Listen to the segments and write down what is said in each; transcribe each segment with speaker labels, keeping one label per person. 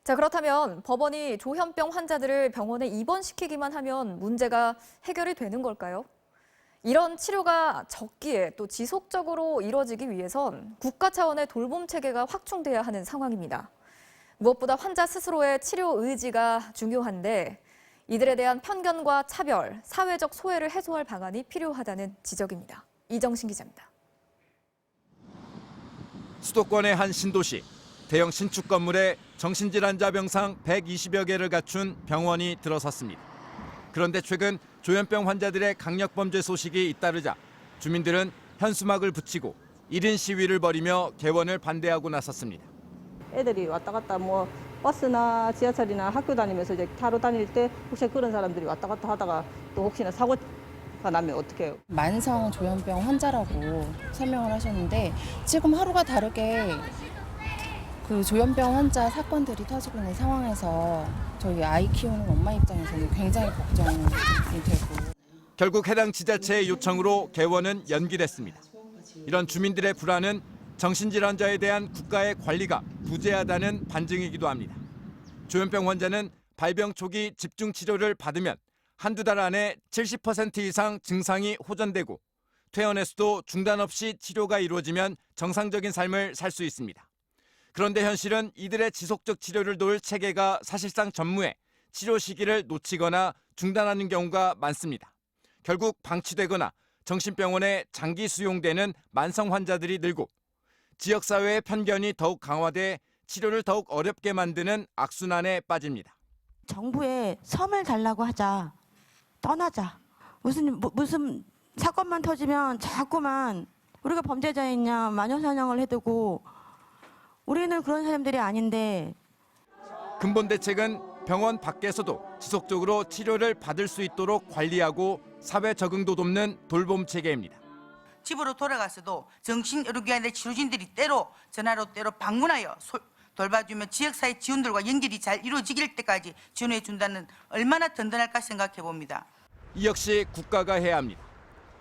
Speaker 1: 자, 그렇다면 법원이 조현병 환자들을 병원에 입원시키기만 하면 문제가 해결이 되는 걸까요? 이런 치료가 적기에 또 지속적으로 이뤄지기 위해선 국가 차원의 돌봄 체계가 확충돼야 하는 상황입니다. 무엇보다 환자 스스로의 치료 의지가 중요한데 이들에 대한 편견과 차별, 사회적 소외를 해소할 방안이 필요하다는 지적입니다. 이정신 기자입니다.
Speaker 2: 수도권의 한 신도시, 대형 신축 건물에 정신질환자 병상 120여 개를 갖춘 병원이 들어섰습니다. 그런데 최근 조현병 환자들의 강력범죄 소식이 잇따르자 주민들은 현수막을 붙이고 1인 시위를 벌이며 개원을 반대하고 나섰습니다.
Speaker 3: 애들이 왔다 갔다 버스나 지하철이나 학교 다니면서 이제 타러 다닐 때 혹시 그런 사람들이 왔다 갔다 하다가 또 혹시나 사고가 나면 어떡해요?
Speaker 4: 만성 조현병 환자라고 설명을 하셨는데 지금 하루가 다르게 그 조현병 환자 사건들이 터지고 있는 상황에서 저희 아이 키우는 엄마 입장에서는 굉장히 걱정이 되고.
Speaker 2: 결국 해당 지자체의 요청으로 개원은 연기됐습니다. 이런 주민들의 불안은 정신질환자에 대한 국가의 관리가 부재하다는 반증이기도 합니다. 조현병 환자는 발병 초기 집중 치료를 받으면 한두 달 안에 70% 이상 증상이 호전되고 퇴원에서도 중단 없이 치료가 이루어지면 정상적인 삶을 살 수 있습니다. 그런데 현실은 이들의 지속적 치료를 도울 체계가 사실상 전무해 치료 시기를 놓치거나 중단하는 경우가 많습니다. 결국 방치되거나 정신병원에 장기 수용되는 만성 환자들이 늘고 지역사회의 편견이 더욱 강화돼 치료를 더욱 어렵게 만드는 악순환에 빠집니다.
Speaker 5: 정부에 섬을 달라고 하자. 떠나자. 무슨 사건만 터지면 자꾸만 우리가 범죄자였냐 마녀사냥을 해두고 우리는 그런 사람들이 아닌데.
Speaker 2: 근본 대책은 병원 밖에서도 지속적으로 치료를 받을 수 있도록 관리하고 사회 적응도 돕는 돌봄 체계입니다.
Speaker 6: 집으로 돌아가서도 정신의료기관의 치료진들이 때로 전화로 때로 방문하여 돌봐주며 지역사회 지원들과 연결이 잘 이루어지길 때까지 지원해 준다는 얼마나 든든할까 생각해 봅니다.
Speaker 2: 이 역시 국가가 해야 합니다.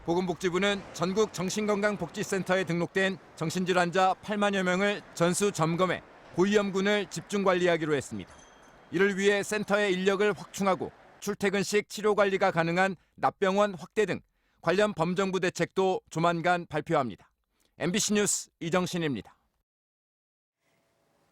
Speaker 2: 보건복지부는 전국 정신건강복지센터에 등록된 정신질환자 8만여 명을 전수 점검해 고위험군을 집중관리하기로 했습니다. 이를 위해 센터의 인력을 확충하고 출퇴근식 치료관리가 가능한 납병원 확대 등 관련 범정부 대책도 조만간 발표합니다. MBC 뉴스 이정신입니다.